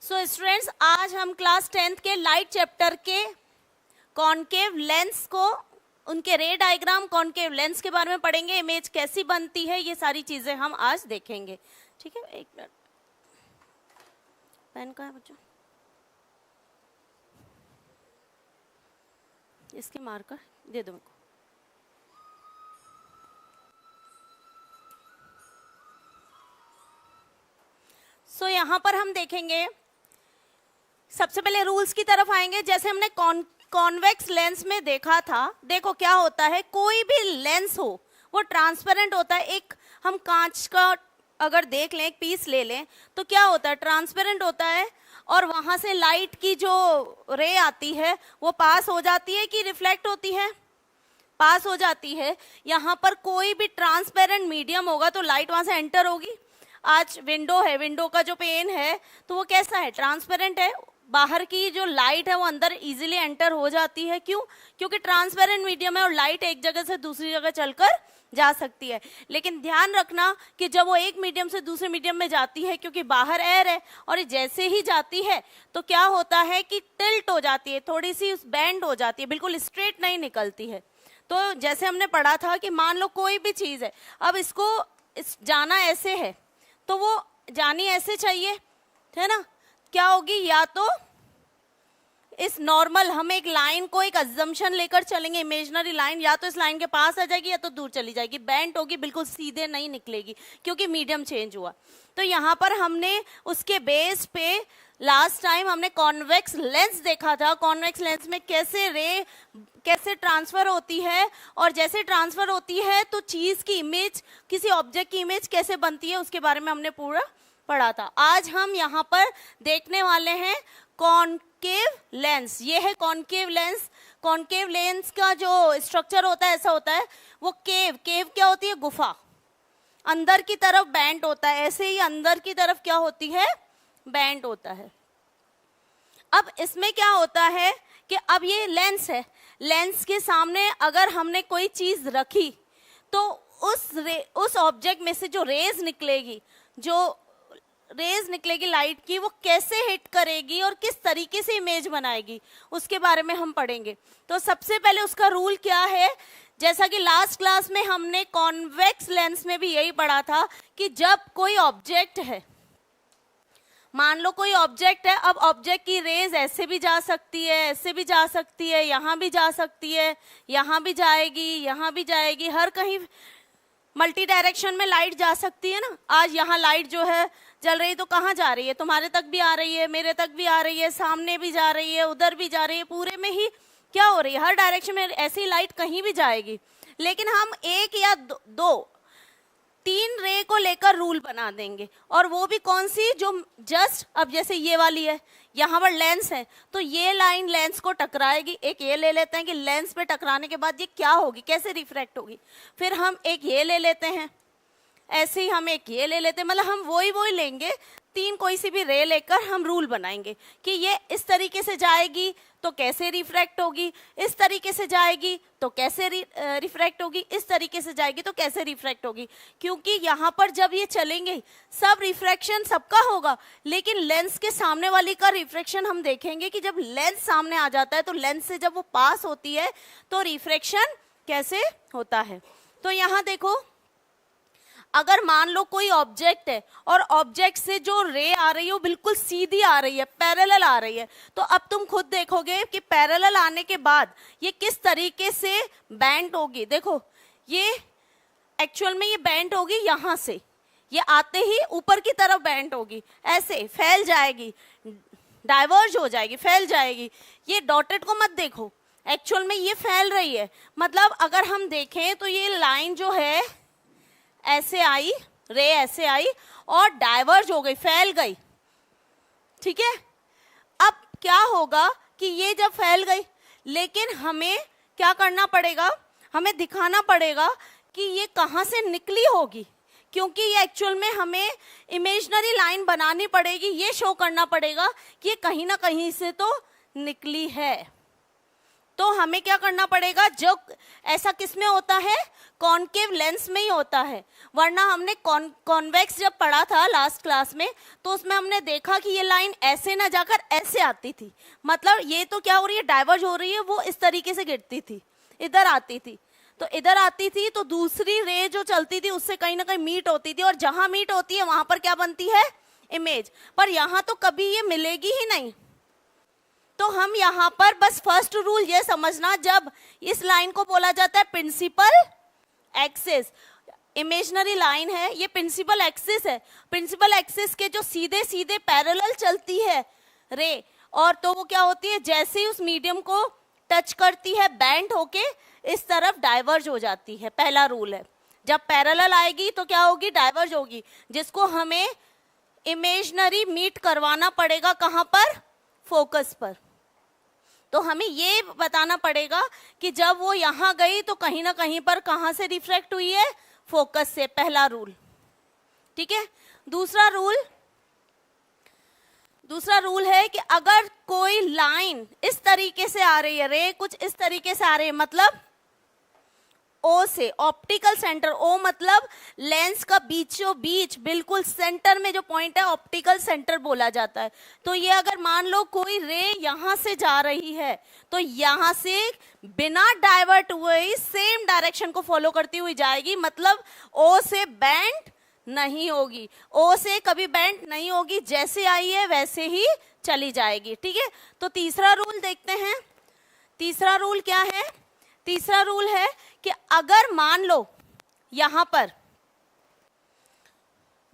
So students, आज हम class 10th के लाइट चैप्टर के कॉनकेव लेंस को, उनके रे डायग्राम, कॉनकेव लेंस के बारे में पढ़ेंगे। इमेज कैसी बनती है, ये सारी चीजें हम आज देखेंगे। ठीक है, एक मिनट, पेन कहाँ है बच्चों? इसकी मार्कर दे दो मुझको। सो यहाँ पर हम देखेंगे, सबसे पहले रूल्स की तरफ आएंगे। जैसे हमने कॉन्वेक्स लेंस में देखा था, देखो क्या होता है, कोई भी लेंस हो वो ट्रांसपेरेंट होता है। एक हम कांच का अगर देख लें, एक पीस ले लें, तो क्या होता है, ट्रांसपेरेंट होता है, और वहां से लाइट की जो रे आती है वो पास हो जाती है कि रिफ्लेक्ट होती है, पास हो जाती है। यहाँ पर कोई भी ट्रांसपेरेंट मीडियम होगा तो लाइट वहां से एंटर होगी। आज विंडो है, विंडो का जो पेन है तो वो कैसा है, ट्रांसपेरेंट है। बाहर की जो लाइट है वो अंदर इजीली एंटर हो जाती है। क्यों? क्योंकि ट्रांसपेरेंट मीडियम है और लाइट एक जगह से दूसरी जगह चलकर जा सकती है। लेकिन ध्यान रखना कि जब वो एक मीडियम से दूसरे मीडियम में जाती है, क्योंकि बाहर एयर है और जैसे ही जाती है तो क्या होता है कि टिल्ट हो जाती है, थोड़ी सी बैंड हो जाती है, बिल्कुल स्ट्रेट नहीं निकलती है। तो जैसे हमने पढ़ा था कि मान लो कोई भी चीज है, अब इसको जाना ऐसे है तो वो जानी ऐसे चाहिए, है ना? क्या होगी, या तो इस नॉर्मल, हम एक लाइन को एक अजम्पशन लेकर चलेंगे, इमेजिनरी लाइन, या तो इस लाइन के पास आ जाएगी या तो दूर चली जाएगी, बेंट होगी, बिल्कुल सीधे नहीं निकलेगी क्योंकि मीडियम चेंज हुआ। तो यहाँ पर हमने उसके बेस पे लास्ट टाइम हमने कॉन्वेक्स लेंस देखा था। कॉन्वेक्स लेंस में कैसे रे कैसे ट्रांसफर होती है, और जैसे ट्रांसफर होती है तो चीज की इमेज, किसी ऑब्जेक्ट की इमेज कैसे बनती है, उसके बारे में हमने पूरा पढ़ा था। आज हम यहाँ पर देखने वाले हैं कॉनकेव लेंस। ये है कॉनकेव लेंस। कॉनकेव लेंस का जो स्ट्रक्चर होता है ऐसा होता है, वो केव क्या होती है, गुफा, अंदर की तरफ बेंट होता है, ऐसे ही अंदर की तरफ क्या होती है, बेंट होता है। अब इसमें क्या होता है कि अब ये लेंस है, लेंस के सामने अगर हमने कोई चीज रखी तो उस ऑब्जेक्ट में से जो रेज निकलेगी लाइट की, वो कैसे हिट करेगी और किस तरीके से इमेज बनाएगी, उसके बारे में हम पढ़ेंगे। तो सबसे पहले उसका रूल क्या है, जैसा कि लास्ट क्लास में हमने कॉन्वेक्स लेंस में भी यही पढ़ा था कि जब कोई ऑब्जेक्ट है, मान लो कोई ऑब्जेक्ट है, अब ऑब्जेक्ट की रेज ऐसे भी जा सकती है, ऐसे भी जा सकती है, यहाँ भी जा सकती है, यहाँ भी जाएगी, यहाँ भी जाएगी, हर कहीं मल्टी डायरेक्शन में लाइट जा सकती है ना। आज यहाँ लाइट जो है जल रही तो कहाँ जा रही है, तुम्हारे तक भी आ रही है, मेरे तक भी आ रही है, सामने भी जा रही है, उधर भी जा रही है, पूरे में ही क्या हो रही है, हर डायरेक्शन में ऐसी लाइट कहीं भी जाएगी। लेकिन हम एक या दो तीन रे को लेकर रूल बना देंगे, और वो भी कौन सी, जो जस्ट अब जैसे ये वाली है, यहाँ पर लेंस है तो ये लाइन लेंस को टकराएगी। एक ये ले लेते हैं कि लेंस पे टकराने के बाद ये क्या होगी, कैसे रिफ्रैक्ट होगी। फिर हम एक ये ले लेते हैं, ऐसे ही हम एक ये ले लेते हैं, मतलब हम वही लेंगे, तीन कोई सी भी रे लेकर हम रूल बनाएंगे कि ये इस तरीके से जाएगी तो कैसे रिफ्रैक्ट होगी, इस तरीके से जाएगी तो कैसे रिफ्रैक्ट होगी, इस तरीके से जाएगी तो कैसे रिफ्रैक्ट होगी। क्योंकि यहाँ पर जब ये चलेंगे सब रिफ्रैक्शन सबका होगा, लेकिन लेंस के सामने वाली का रिफ्रैक्शन हम देखेंगे कि जब लेंस सामने आ जाता है तो लेंस से जब वो पास होती है तो रिफ्रैक्शन कैसे होता है। तो यहाँ देखो, अगर मान लो कोई ऑब्जेक्ट है और ऑब्जेक्ट से जो रे आ रही है वो बिल्कुल सीधी आ रही है, पैरेलल आ रही है, तो अब तुम खुद देखोगे कि पैरेलल आने के बाद ये किस तरीके से बेंट होगी। देखो, ये एक्चुअल में ये बेंट होगी, यहाँ से ये आते ही ऊपर की तरफ बेंट होगी, ऐसे फैल जाएगी, डाइवर्ज हो जाएगी, फैल जाएगी। ये डॉटेड को मत देखो, एक्चुअल में ये फैल रही है, मतलब अगर हम देखें तो ये लाइन जो है ऐसे आई, रे ऐसे आई और डाइवर्ज हो गई, फैल गई। ठीक है, अब क्या होगा कि ये जब फैल गई, लेकिन हमें क्या करना पड़ेगा, हमें दिखाना पड़ेगा कि ये कहाँ से निकली होगी, क्योंकि ये एक्चुअल में हमें इमेजिनरी लाइन बनानी पड़ेगी, ये शो करना पड़ेगा कि ये कहीं ना कहीं से तो निकली है। तो हमें क्या करना पड़ेगा, जो ऐसा किस में होता है, कॉनकेव लेंस में ही होता है। वरना हमने कॉन्वेक्स जब पढ़ा था लास्ट क्लास में, तो उसमें हमने देखा कि ये लाइन ऐसे ना जाकर ऐसे आती थी, मतलब ये तो क्या हो रही है, डाइवर्ज हो रही है, वो इस तरीके से गिरती थी, इधर आती थी। तो इधर आती थी तो दूसरी रे जो चलती थी उससे कहीं ना कहीं मीट होती थी, और जहां मीट होती है वहां पर क्या बनती है, इमेज। पर यहाँ तो कभी ये मिलेगी ही नहीं। तो हम यहाँ पर बस फर्स्ट रूल ये समझना, जब इस लाइन को बोला जाता है प्रिंसिपल एक्सिस, इमेजिनरी लाइन है ये, प्रिंसिपल एक्सिस है। प्रिंसिपल एक्सिस के जो सीधे सीधे पैरेलल चलती है रे, और तो वो क्या होती है, जैसे ही उस मीडियम को टच करती है बेंड होके इस तरफ डाइवर्ज हो जाती है। पहला रूल है, जब पैरेलल आएगी तो क्या होगी, डाइवर्ज होगी, जिसको हमें इमेजिनरी मीट करवाना पड़ेगा कहाँ पर, फोकस पर। तो हमें ये बताना पड़ेगा कि जब वो यहाँ गई तो कहीं ना कहीं पर कहाँ से रिफ्लेक्ट हुई है, फोकस से। पहला रूल, ठीक है। दूसरा रूल है कि अगर कोई लाइन इस तरीके से आ रही है, रे कुछ इस तरीके से आ रही है, मतलब ओ से, ऑप्टिकल सेंटर, ओ मतलब लेंस का बीचों बीच बिल्कुल सेंटर में जो पॉइंट है ऑप्टिकल सेंटर बोला जाता है। तो ये अगर मान लो कोई रे यहां से जा रही है तो यहां से बिना डाइवर्ट हुए सेम डायरेक्शन को फॉलो करती हुई जाएगी, मतलब ओ से बेंड नहीं होगी, ओ से कभी बेंड नहीं होगी, जैसे आई है वैसे ही चली जाएगी, ठीक है। तो तीसरा रूल देखते हैं। तीसरा रूल क्या है, तीसरा रूल है कि अगर मान लो यहां पर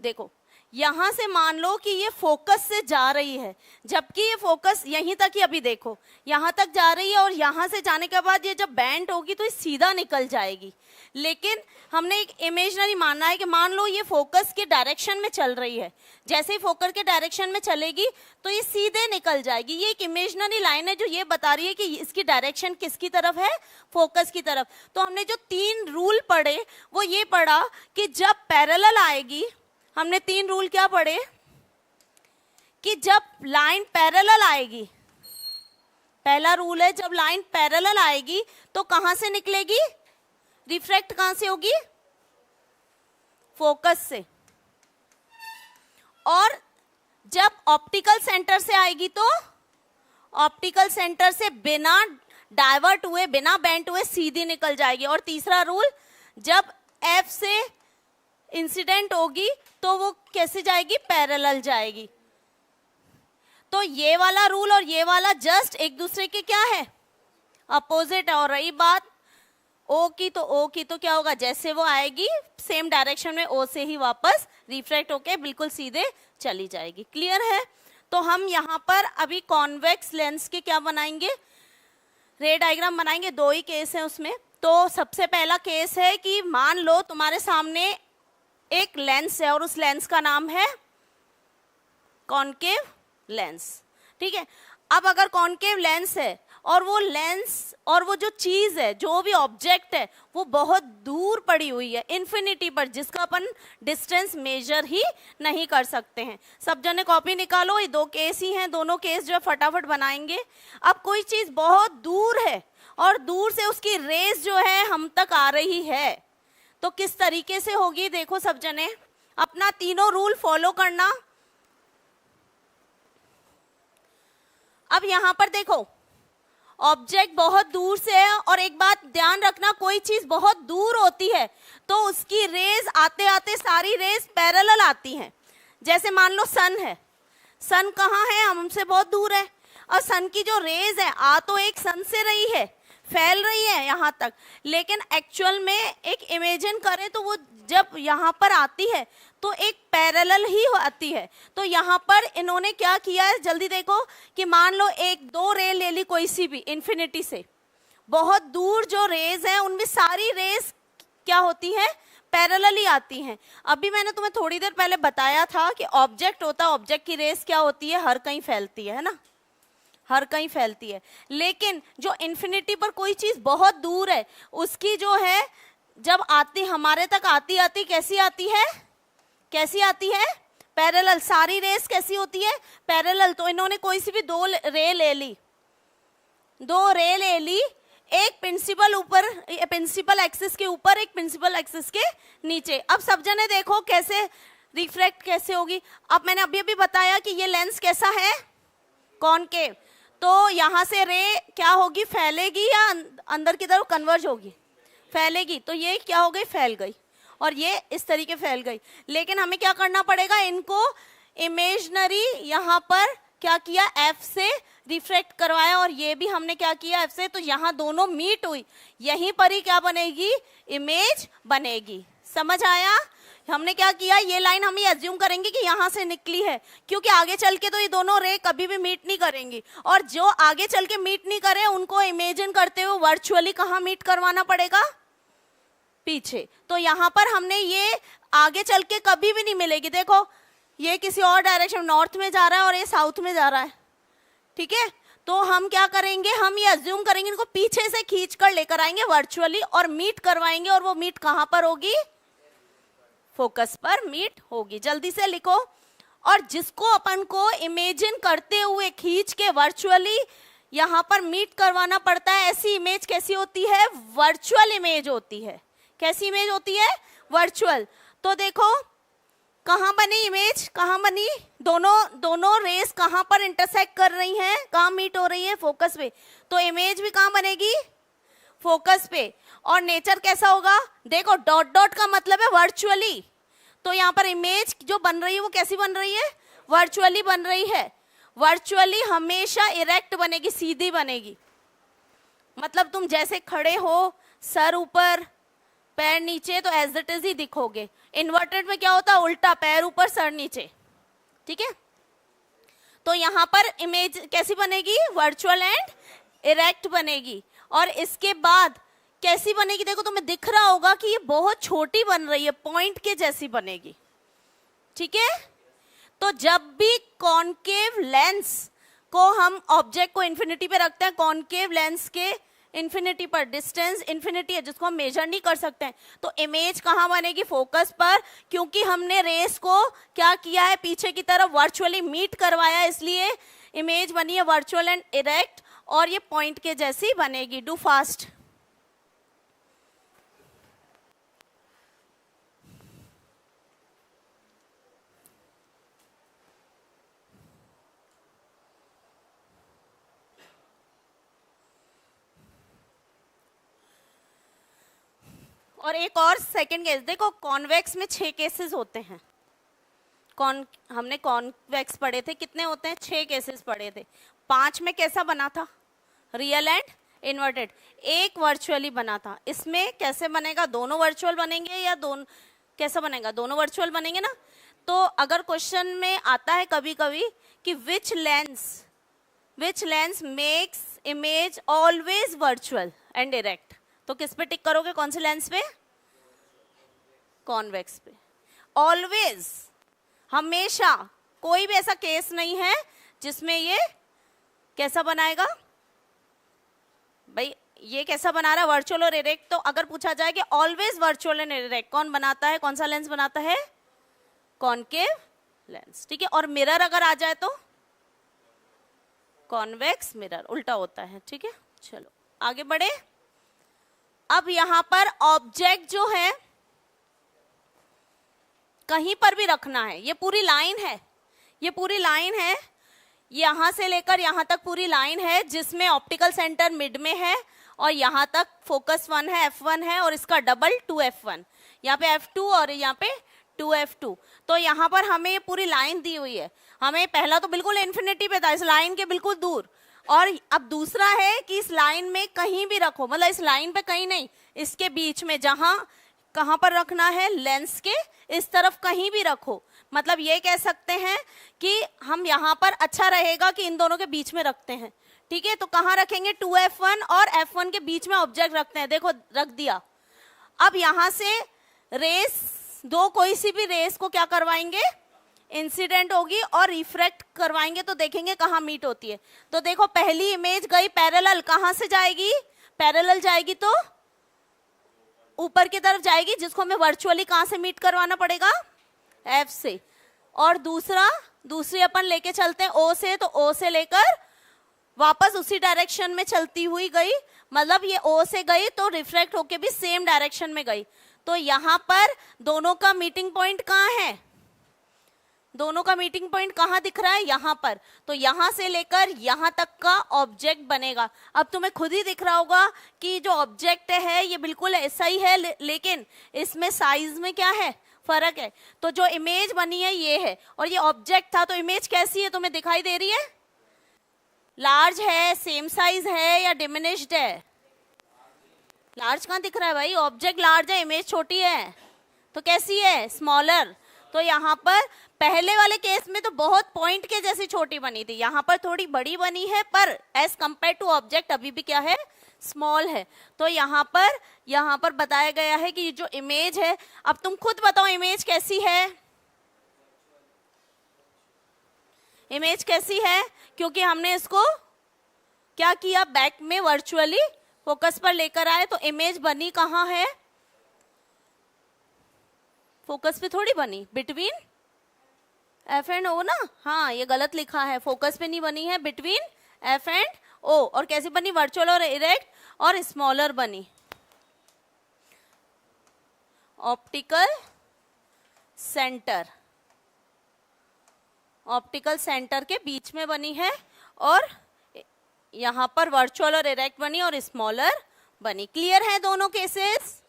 देखो, यहां से मान लो कि ये फोकस से जा रही है, जबकि ये फोकस यहीं तक ही, अभी देखो यहां तक जा रही है, और यहां से जाने के बाद ये जब बेंड होगी तो ये सीधा निकल जाएगी। लेकिन हमने एक इमेजिनरी मानना है कि मान लो ये फोकस के डायरेक्शन में चल रही है, जैसे ही फोकस के डायरेक्शन में चलेगी तो ये सीधे निकल जाएगी। ये एक इमेजिनरी लाइन है जो ये बता रही है कि इसकी डायरेक्शन किसकी तरफ है, फोकस की तरफ। तो हमने जो 3 रूल पढ़े वो ये पढ़ा कि जब पैरेलल आएगी, हमने 3 रूल क्या पढ़े कि जब लाइन पैरेलल आएगी, पहला रूल है जब लाइन पैरेलल आएगी तो कहां से निकलेगी, रिफ्लेक्ट कहां से होगी, फोकस से। और जब ऑप्टिकल सेंटर से आएगी तो ऑप्टिकल सेंटर से बिना डाइवर्ट हुए, बिना बेंट हुए सीधी निकल जाएगी। और तीसरा रूल, जब एफ से इंसिडेंट होगी तो वो कैसे जाएगी, पैरेलल जाएगी। तो ये वाला रूल और ये वाला जस्ट एक दूसरे के क्या है, अपोजिट है। और रही बात ओ की, तो ओ की तो क्या होगा, जैसे वो आएगी सेम डायरेक्शन में ओ से ही वापस रिफ्लेक्ट होके बिल्कुल सीधे चली जाएगी। क्लियर है। तो हम यहाँ पर अभी कॉन्वेक्स लेंस के क्या बनाएंगे, रे डायग्राम बनाएंगे। 2 ही केस है उसमें। तो सबसे पहला केस है कि मान लो तुम्हारे सामने एक लेंस है और उस लेंस का नाम है कॉनकेव लेंस, ठीक है। अब अगर कॉनकेव लेंस है और वो लेंस और वो जो चीज है, जो भी ऑब्जेक्ट है, वो बहुत दूर पड़ी हुई है इन्फिनिटी पर, जिसका अपन डिस्टेंस मेजर ही नहीं कर सकते हैं। सब जने कॉपी निकालो, ये 2 केस ही हैं, दोनों केस जो है फटाफट बनाएंगे। अब कोई चीज बहुत दूर है और दूर से उसकी रेस जो है हम तक आ रही है, तो किस तरीके से होगी, देखो सब जने अपना तीनों रूल फॉलो करना। अब यहां पर देखो ऑब्जेक्ट बहुत दूर से है, और एक बात ध्यान रखना, कोई चीज बहुत दूर होती है तो उसकी रेज आते आते सारी रेज पैरेलल आती हैं। जैसे मान लो सन है, सन कहाँ है, हमसे बहुत दूर है, और सन की जो रेज है आ तो एक सन से रही है, फैल रही है यहाँ तक, लेकिन एक्चुअल में एक इमेजिन करें तो वो जब यहाँ पर आती है तो एक पैरेलल ही आती है। तो यहाँ पर इन्होंने क्या किया है, जल्दी देखो कि मान लो 1-2 रे ले ली कोई सी भी इन्फिनिटी से, बहुत दूर जो रेज हैं उनमें सारी रेज क्या होती है, पैरेलल ही आती हैं। अभी मैंने तुम्हें थोड़ी देर पहले बताया था कि ऑब्जेक्ट होता है, ऑब्जेक्ट की रेस क्या होती है, हर कहीं फैलती है ना, हर कहीं फैलती है। लेकिन जो इन्फिनिटी पर कोई चीज बहुत दूर है उसकी जो है जब आती हमारे तक आती आती कैसी आती है, कैसी आती है, पैरेलल। सारी रेस कैसी होती है, पैरेलल। तो इन्होंने कोई सी भी 2 रे ले ली, दो रे ले ली, एक प्रिंसिपल ऊपर, प्रिंसिपल एक्सिस के ऊपर, एक प्रिंसिपल एक्सिस के नीचे। अब सब जने देखो कैसे रिफ्रैक्ट कैसे होगी। अब मैंने अभी अभी बताया कि ये लेंस कैसा है, कॉनकेव, तो यहां से रे क्या होगी, फैलेगी या अंदर की तरफ कन्वर्ज होगी, फैलेगी। तो ये क्या हो गई, फैल गई, और ये इस तरीके फैल गई। लेकिन हमें क्या करना पड़ेगा, इनको इमेजनरी यहाँ पर क्या किया, एफ से रिफ्रैक्ट करवाया, और ये भी हमने क्या किया, एफ से। तो यहाँ दोनों मीट हुई, यहीं पर ही क्या बनेगी, इमेज बनेगी। समझ आया? हमने क्या किया, ये लाइन हम ये अज्यूम करेंगे कि यहाँ से निकली है, क्योंकि आगे चल के तो ये दोनों रे कभी भी मीट नहीं करेंगी, और जो आगे चल के मीट नहीं करे उनको इमेजिन करते हुए वर्चुअली कहाँ मीट करवाना पड़ेगा, पीछे। तो यहाँ पर हमने ये आगे चल के कभी भी नहीं मिलेगी। देखो ये किसी और डायरेक्शन, नॉर्थ में जा रहा है और ये साउथ में जा रहा है, ठीक है। तो हम क्या करेंगे, हम ये अज्यूम करेंगे इनको पीछे से खींच कर लेकर आएंगे वर्चुअली और मीट करवाएंगे, और वो मीट कहां पर होगी, फोकस पर मीट होगी। जल्दी से लिखो। और जिसको अपन को इमेजिन करते हुए खींच के वर्चुअली यहां पर मीट करवाना पड़ता है, ऐसी इमेज कैसी होती है, वर्चुअल इमेज होती है। कैसी इमेज होती है, वर्चुअल। तो देखो कहां बनी इमेज, कहां बनी, दोनों रेस कहां पर इंटरसेक्ट कर रही हैं, कहां मीट हो रही है, फोकस पे। तो इमेज भी कहां बनेगी, फोकस पे। और नेचर कैसा होगा, देखो डॉट डॉट का मतलब है वर्चुअली, तो यहाँ पर इमेज जो बन रही है वो कैसी बन रही है, वर्चुअली बन रही है। वर्चुअली हमेशा इरेक्ट बनेगी, सीधी बनेगी। मतलब तुम जैसे खड़े हो, सर ऊपर पैर नीचे, तो एज इट इज ही दिखोगे। इन्वर्टेड में क्या होता है, उल्टा, पैर ऊपर सर नीचे, ठीक है। तो यहाँ पर इमेज कैसी बनेगी, वर्चुअल एंड इरेक्ट बनेगी। और इसके बाद कैसी बनेगी, देखो तुम्हें दिख रहा होगा कि ये बहुत छोटी बन रही है, पॉइंट के जैसी बनेगी, ठीक है। तो जब भी कॉनकेव लेंस को हम ऑब्जेक्ट को इन्फिनिटी पे रखते हैं, कॉनकेव लेंस के इन्फिनिटी पर, डिस्टेंस इन्फिनिटी है जिसको हम मेजर नहीं कर सकते हैं, तो इमेज कहाँ बनेगी, फोकस पर। क्योंकि हमने रेस को क्या किया है, पीछे की तरफ वर्चुअली मीट करवाया, इसलिए इमेज बनी है वर्चुअल एंड इरेक्ट, और ये पॉइंट के जैसी बनेगी। Do fast. और एक और सेकंड केस देखो, कॉन्वेक्स में 6 केसेस होते हैं। हमने कॉन्वेक्स पढ़े थे, कितने होते हैं, 6 केसेस पढ़े थे। 5 में कैसा बना था, रियल एंड इन्वर्टेड, एक वर्चुअली बना था। इसमें कैसे बनेगा, दोनों वर्चुअल बनेंगे या दोनों, कैसा बनेगा, दोनों वर्चुअल बनेंगे ना। तो अगर क्वेश्चन में आता है कभी कभी कि which lens makes image always virtual and direct, तो किस पे टिक करोगे, कौन से लेंस पे, कॉन्वेक्स पे। ऑलवेज, हमेशा, कोई भी ऐसा केस नहीं है जिसमें ये कैसा बनाएगा, भाई ये कैसा बना रहा है, वर्चुअल और इरेक्ट। तो अगर पूछा जाए कि ऑलवेज वर्चुअल एंड इरेक्ट कौन बनाता है, कौन सा लेंस बनाता है, कॉनकेव लेंस, ठीक है। और मिरर अगर आ जाए तो कॉन्वेक्स मिरर, उल्टा होता है, ठीक है। चलो आगे बढ़े। अब यहां पर ऑब्जेक्ट जो है कहीं पर भी रखना है, ये पूरी लाइन है, ये पूरी लाइन है, यहां से लेकर यहां तक पूरी लाइन है, जिसमें ऑप्टिकल सेंटर मिड में है, और यहां तक फोकस 1 है, F1 है, और इसका डबल 2F1, यहाँ पे F2 और यहाँ पे 2F2। तो यहाँ पर हमें ये पूरी लाइन दी हुई है, हमें पहला तो बिल्कुल इन्फिनिटी पे था, इस लाइन के बिल्कुल दूर, और अब दूसरा है कि इस लाइन में कहीं भी रखो, मतलब इस लाइन पे कहीं नहीं, इसके बीच में, जहां कहां पर रखना है, लेंस के इस तरफ कहीं भी रखो। मतलब ये कह सकते हैं कि हम यहाँ पर अच्छा रहेगा कि इन दोनों के बीच में रखते हैं, ठीक है। तो कहाँ रखेंगे, 2F1 और F1 के बीच में ऑब्जेक्ट रखते हैं, देखो रख दिया। अब यहाँ से रेस, दो कोई सी भी रेस को क्या करवाएंगे, इंसिडेंट होगी और रिफ्रैक्ट करवाएंगे, तो देखेंगे कहाँ मीट होती है। तो देखो पहली इमेज गई पैरेलल, कहाँ से जाएगी, पैरेलल जाएगी तो ऊपर की तरफ जाएगी, जिसको हमें वर्चुअली कहाँ से मीट करवाना पड़ेगा, F से। और दूसरी अपन लेके चलते हैं O से, तो O से लेकर वापस उसी डायरेक्शन में चलती हुई गई, मतलब ये O से गई तो रिफ्रैक्ट होके भी सेम डायरेक्शन में गई। तो यहाँ पर दोनों का मीटिंग पॉइंट कहाँ है? दोनों का मीटिंग पॉइंट कहाँ दिख रहा है? यहाँ पर। तो यहाँ से लेकर यहाँ तक का ऑब्जेक्ट बनेगा। अब तुम्हें खुद ही दिख रहा होगा कि जो ऑब्जेक्ट है ये बिल्कुल ऐसा ही है, लेकिन इसमें साइज में क्या है? फर्क है। तो जो इमेज बनी है ये है, और ये ऑब्जेक्ट था। तो इमेज कैसी है, तुम्हें दिखाई दे रही है? लार्ज है, सेम साइज है, या डिमिनिश्ड है? लार्ज कहाँ दिख रहा है भाई? ऑब्जेक्ट लार्ज है, इमेज छोटी है, तो कैसी है? स्मॉलर। तो यहाँ पर पहले वाले केस में तो बहुत पॉइंट के जैसी छोटी बनी थी, यहाँ पर थोड़ी बड़ी बनी है, पर एज कंपेयर टू ऑब्जेक्ट अभी भी क्या है? स्मॉल है। तो यहाँ पर बताया गया है कि जो इमेज है, अब तुम खुद बताओ इमेज कैसी है? इमेज कैसी है? क्योंकि हमने इसको क्या किया, बैक में वर्चुअली फोकस पर लेकर आए, तो इमेज बनी कहाँ है? फोकस पे थोड़ी बनी, बिटवीन एफ एंड ओ ना। हाँ, ये गलत लिखा है, फोकस पे नहीं बनी है, बिटवीन एफ एंड ओ। और कैसी बनी? वर्चुअल और इरेक्ट और स्मॉलर बनी। ऑप्टिकल सेंटर, ऑप्टिकल सेंटर के बीच में बनी है, और यहाँ पर वर्चुअल और इरेक्ट बनी और स्मॉलर बनी। क्लियर है दोनों केसेस?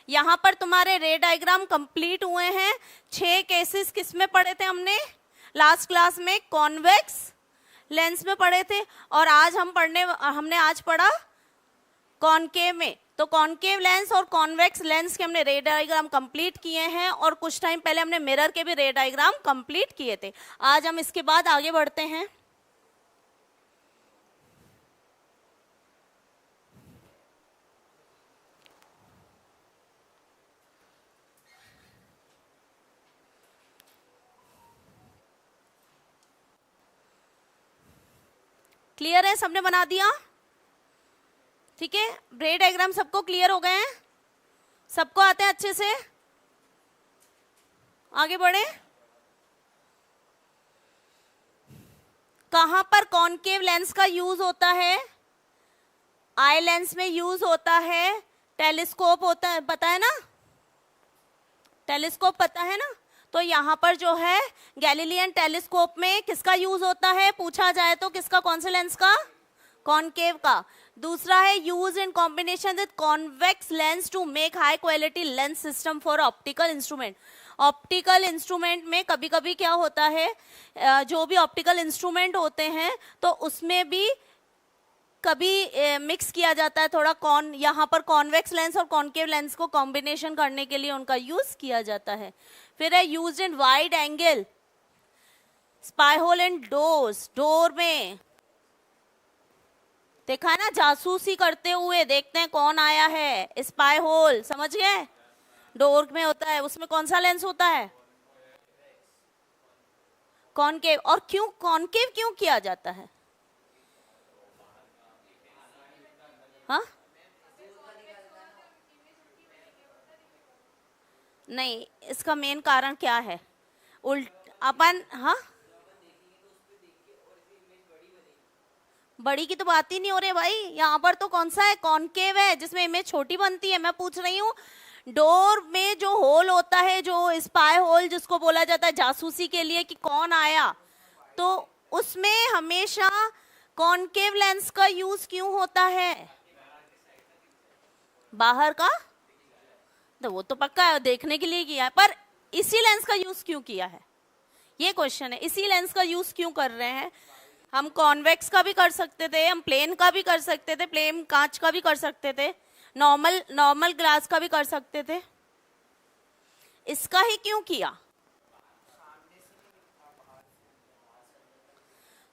यहाँ पर तुम्हारे रे डायग्राम कंप्लीट हुए हैं। 6 केसेस किस में पढ़े थे हमने? लास्ट क्लास में कॉन्वेक्स लेंस में पढ़े थे, और आज हमने आज पढ़ा कॉनकेव में। तो कॉनकेव लेंस और कॉन्वेक्स लेंस के हमने रे डायग्राम कंप्लीट किए हैं, और कुछ टाइम पहले हमने मिरर के भी रे डायग्राम कंप्लीट किए थे। आज हम इसके बाद आगे बढ़ते हैं। क्लियर है? सबने बना दिया? ठीक है, रे डायग्राम सबको क्लियर हो गए हैं? सबको आते हैं अच्छे से? आगे बढ़े। कहां पर कॉनकेव लेंस का यूज होता है? आई लेंस में यूज होता है। टेलीस्कोप होता है, पता है ना? टेलीस्कोप पता है ना? तो यहाँ पर जो है गैलीलियन टेलीस्कोप में किसका यूज होता है पूछा जाए तो? किसका? कौन से लेंस का? कॉनकेव का। दूसरा है use in combination with convex lens to make high quality lens system for optical instrument. Optical instrument में कभी कभी क्या होता है, जो भी ऑप्टिकल इंस्ट्रूमेंट होते हैं तो उसमें भी कभी मिक्स किया जाता है थोड़ा यहाँ पर कॉन्वेक्स लेंस और कॉनकेव लेंस को कॉम्बिनेशन करने के लिए उनका यूज किया जाता है। फिर है use in wide angle spy hole and doors. Door में देखा है ना, जासूसी करते हुए देखते हैं कौन आया है, स्पाई होल, समझ गए? डोर में होता है, उसमें कौन सा लेंस होता है? कॉनकेव। और क्यों कॉनकेव क्यों किया जाता है? हाँ, नहीं, इसका मेन कारण क्या है? हाँ, बड़ी की तो बात ही नहीं हो रही भाई। यहाँ पर तो कौन सा है? कॉनकेव है, जिसमें इमेज छोटी बनती है। मैं पूछ रही हूँ डोर में जो होल होता है, जो स्पाई होल जिसको बोला जाता है जासूसी के लिए कि कौन आया, तो उसमें हमेशा कॉनकेव लेंस का यूज क्यों होता है? बाहर का तो वो तो पक्का है, देखने के लिए किया है, पर इसी लेंस का यूज क्यों किया है? ये क्वेश्चन है। इसी लेंस का यूज क्यों कर रहे हैं? हम कॉन्वेक्स का भी कर सकते थे, हम प्लेन का भी कर सकते थे, प्लेन कांच का भी कर सकते थे, नॉर्मल ग्लास का भी कर सकते थे। इसका ही क्यों किया?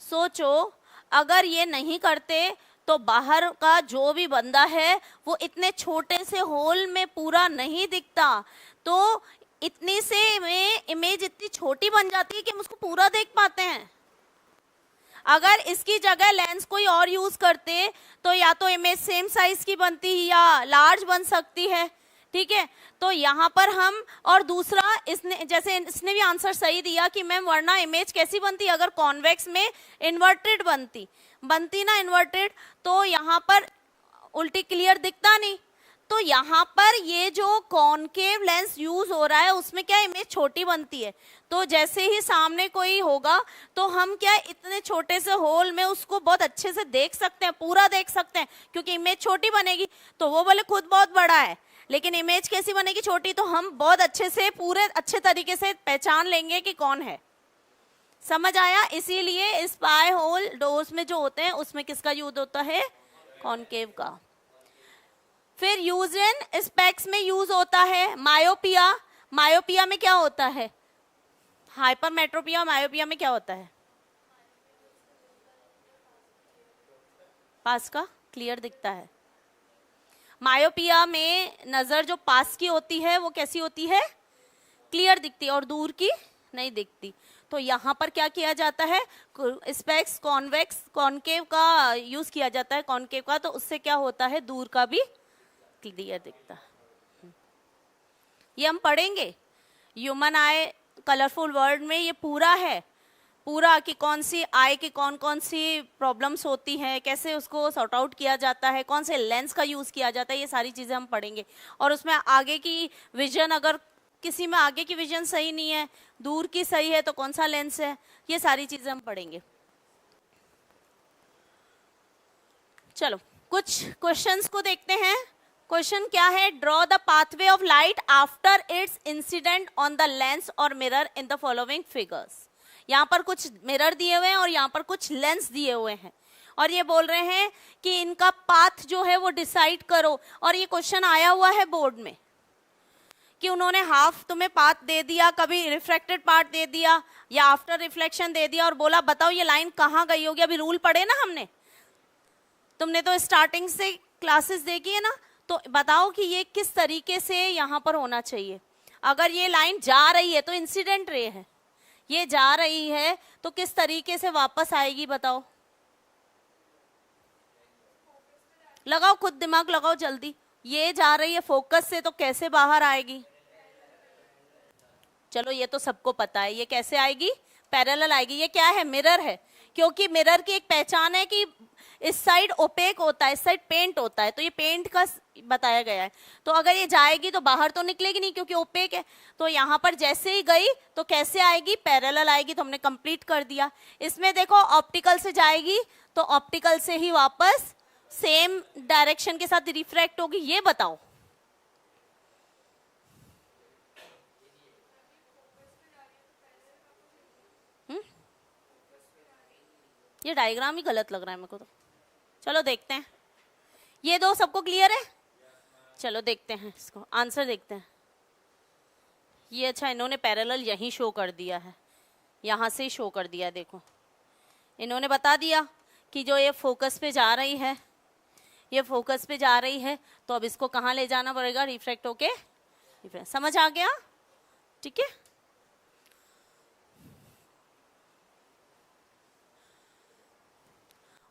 सोचो, अगर ये नहीं करते तो बाहर का जो भी बंदा है वो इतने छोटे से होल में पूरा नहीं दिखता, तो इतनी से में इमेज इतनी छोटी बन जाती है कि हम उसको पूरा देख पाते हैं। अगर इसकी जगह लेंस कोई और यूज करते तो या तो इमेज सेम साइज की बनती या लार्ज बन सकती है, ठीक है, तो यहाँ पर हम, और दूसरा इसने, जैसे इसने भी आंसर सही दिया कि मैम वरना इमेज कैसी बनती अगर कॉन्वेक्स में इन्वर्टेड बनती ना इन्वर्टेड, तो यहाँ पर उल्टी क्लियर दिखता नहीं। तो यहाँ पर ये जो कॉनकेव लेंस यूज हो रहा है उसमें क्या इमेज छोटी बनती है। तो जैसे ही सामने कोई होगा तो हम क्या इतने छोटे से होल में उसको बहुत अच्छे से देख सकते हैं, पूरा देख सकते हैं, क्योंकि इमेज छोटी बनेगी। तो वो बोले खुद बहुत बड़ा है लेकिन इमेज कैसी बनेगी छोटी, तो हम बहुत अच्छे से पूरे अच्छे तरीके से पहचान लेंगे कि कौन है। समझ आया? इसीलिए स्पाई होल डोर्स में जो होते हैं उसमें किसका यूज होता है? कॉनकेव का। फिर यूज इन स्पेक्स में यूज होता है मायोपिया। मायोपिया में क्या होता है? हाइपरमेट्रोपिया। मायोपिया में क्या होता है? पास का क्लियर दिखता है। मायोपिया में नजर जो पास की होती है वो कैसी होती है? क्लियर दिखती है, और दूर की नहीं दिखती। तो यहाँ पर क्या किया जाता है? स्पेक्स कॉन्वेक्स कॉनकेव का यूज किया जाता है, कॉनकेव का, तो उससे क्या होता है? दूर का भी क्लियर दिखता है। ये हम पढ़ेंगे ह्यूमन आई कलरफुल वर्ल्ड में, ये पूरा है, पूरा कि कौन सी आई की कौन कौन सी प्रॉब्लम्स होती हैं, कैसे उसको सॉर्ट आउट किया जाता है, कौन से लेंस का यूज किया जाता है, ये सारी चीजें हम पढ़ेंगे। और उसमें आगे की विजन, अगर किसी में आगे की विजन सही नहीं है, दूर की सही है, तो कौन सा लेंस है, ये सारी चीजें हम पढ़ेंगे। चलो कुछ क्वेश्चंस को देखते हैं। क्वेश्चन क्या है? Draw the pathway of light after its incident on the lens और mirror in the following figures. यहाँ पर कुछ मिरर दिए हुए हैं और यहाँ पर कुछ लेंस दिए हुए हैं, और ये बोल रहे हैं कि इनका पाथ जो है वो डिसाइड करो। और ये क्वेश्चन आया हुआ है बोर्ड में कि उन्होंने हाफ तुम्हें पाथ दे दिया, कभी रिफ्लेक्टेड पार्ट दे दिया या आफ्टर रिफ्लेक्शन दे दिया, और बोला बताओ ये लाइन कहाँ गई होगी। अभी रूल पढ़े ना हमने, तुमने तो स्टार्टिंग से क्लासेस देखी है ना, तो बताओ कि ये किस तरीके से यहाँ पर होना चाहिए। अगर ये लाइन जा रही है तो इंसिडेंट रे है, ये जा रही है तो किस तरीके से वापस आएगी बताओ? लगाओ, खुद दिमाग लगाओ जल्दी। ये जा रही है फोकस से तो कैसे बाहर आएगी? चलो ये तो सबको पता है, ये कैसे आएगी? पैरेलल आएगी। ये क्या है? मिरर है, क्योंकि मिरर की एक पहचान है कि इस साइड ओपेक होता है, इस साइड पेंट होता है, तो ये पेंट का बताया गया है। तो अगर ये जाएगी तो बाहर तो निकलेगी नहीं क्योंकि ओपेक है। तो यहाँ पर जैसे ही गई तो कैसे आएगी? पैरेलल आएगी। तो हमने कंप्लीट कर दिया। इसमें देखो ऑप्टिकल से जाएगी तो ऑप्टिकल से ही वापस सेम डायरेक्शन के साथ रिफ्रैक्ट होगी। ये बताओ। ये डायग्राम ही गलत लग रहा है मेरे को तो। चलो देखते हैं। ये दो सबको क्लियर है? चलो देखते हैं इसको, आंसर देखते हैं। ये अच्छा, इन्होंने पैरेलल यहीं शो कर दिया है, यहाँ से ही शो कर दिया है। देखो इन्होंने बता दिया कि जो ये फोकस पे जा रही है, ये फोकस पे जा रही है, तो अब इसको कहाँ ले जाना पड़ेगा? रिफ्रैक्ट होके। समझ आ गया? ठीक है।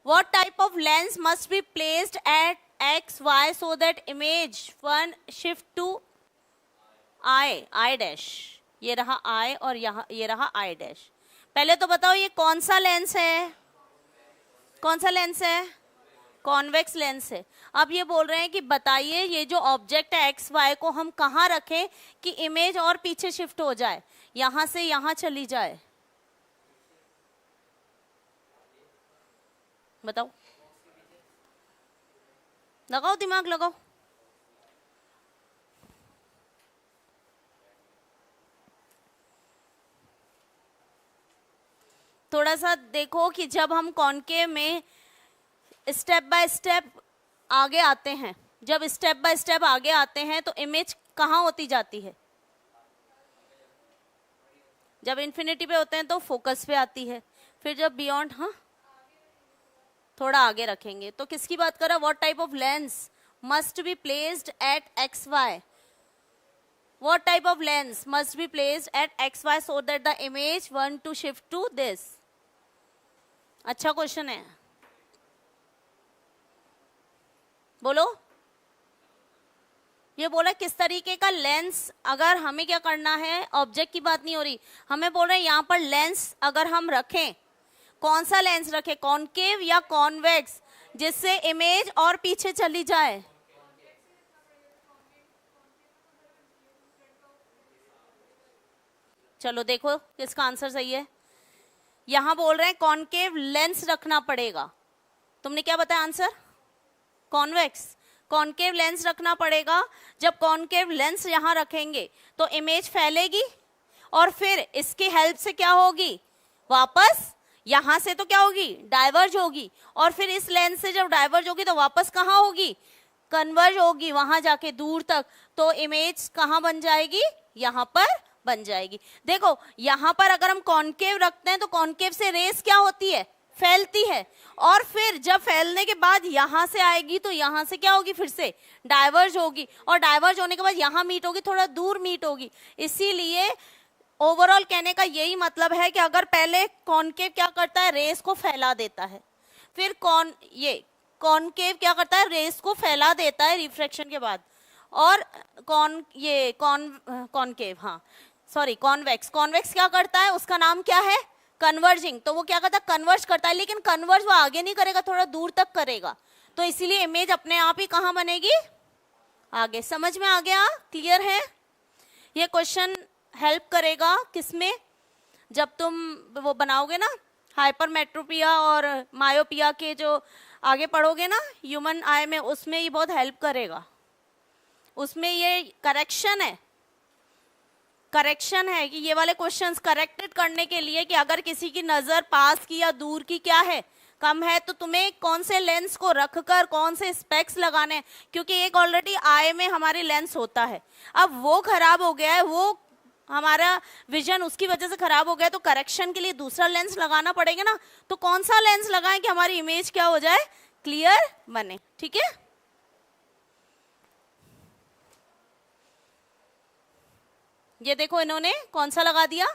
What type of lens must be placed at x, y so that image 1 shift to I dash। ये रहा I और यहाँ ये रहा I dash। पहले तो बताओ ये कौन सा लेंस है? कौन सा लेंस है? कॉन्वेक्स लेंस है। अब ये बोल रहे हैं कि बताइए ये जो ऑब्जेक्ट है एक्स वाई को हम कहाँ रखें कि इमेज और पीछे शिफ्ट हो जाए, यहाँ से यहाँ चली जाए। बताओ, लगाओ दिमाग लगाओ। थोड़ा सा देखो कि जब हम कॉनकेव में स्टेप बाय स्टेप आगे आते हैं, जब स्टेप बाय स्टेप आगे आते हैं तो इमेज कहाँ होती जाती है? जब इन्फिनिटी पे होते हैं तो फोकस पे आती है, फिर जब बियॉन्ड, हाँ थोड़ा आगे रखेंगे तो किसकी बात कर रहा है? What type of lens must be placed at x y? What type of lens must be placed at x y so that the image want to shift to this? अच्छा क्वेश्चन है, बोलो। ये बोला किस तरीके का लेंस, अगर हमें क्या करना है, ऑब्जेक्ट की बात नहीं हो रही, हमें बोल रहे हैं यहाँ पर लेंस अगर हम रखें, कौन सा लेंस रखें, कॉनकेव या कॉन्वेक्स, जिससे इमेज और पीछे चली जाए। चलो देखो किसका आंसर सही है। यहां बोल रहे हैं कॉनकेव लेंस रखना पड़ेगा, तुमने क्या बताया आंसर, कॉन्वेक्स। कॉनकेव लेंस रखना पड़ेगा, जब कॉनकेव लेंस यहां रखेंगे तो इमेज फैलेगी और फिर इसकी हेल्प से क्या होगी, वापस यहां से तो क्या होगी, डाइवर्ज होगी, और फिर इस लेंस से जब डाइवर्ज होगी तो वापस कहां होगी, कन्वर्ज होगी, वहां जाके दूर तक, तो इमेज कहां बन जाएगी, यहां पर बन जाएगी। देखो यहां पर अगर हम कॉनकेव रखते हैं तो कॉनकेव से रेस क्या होती है, फैलती है, और फिर जब फैलने के बाद यहां से आएगी तो यहां से क्या होगी, फिर से डाइवर्ज होगी, और डाइवर्ज होने के बाद यहां मीट होगी, थोड़ा दूर मीट होगी। इसीलिए ओवरऑल कहने का यही मतलब है कि अगर पहले कॉनकेव क्या करता है, रेस को फैला देता है, फिर कॉनकेव क्या करता है, रेस को फैला देता है रिफ्रैक्शन के बाद, और कॉनकेव, हाँ सॉरी कॉन्वेक्स क्या करता है, उसका नाम क्या है, कन्वर्जिंग, तो वो क्या करता है, कन्वर्ज करता है, लेकिन कन्वर्ज वो आगे नहीं करेगा, थोड़ा दूर तक करेगा, तो इसीलिए इमेज अपने आप ही कहाँ बनेगी, आगे। समझ में आ गया, क्लियर है। ये क्वेश्चन हेल्प करेगा किसमें, जब तुम वो बनाओगे ना हाइपरमेट्रोपिया और मायोपिया के जो आगे पढ़ोगे ना ह्यूमन आई में, उसमें ये बहुत हेल्प करेगा। उसमें ये करेक्शन है कि ये वाले क्वेश्चंस करेक्टेड करने के लिए कि अगर किसी की नजर पास की या दूर की क्या है, कम है, तो तुम्हें कौन से लेंस को रखकर कौन से स्पेक्स लगाने हैं, क्योंकि एक ऑलरेडी आई में हमारी लेंस होता है, अब वो खराब हो गया है, वो हमारा विजन उसकी वजह से खराब हो गया, तो करेक्शन के लिए दूसरा लेंस लगाना पड़ेगा ना, तो कौन सा लेंस लगाएं कि हमारी इमेज क्या हो जाए, क्लियर बने। ठीक है, ये देखो इन्होंने कौन सा लगा दिया,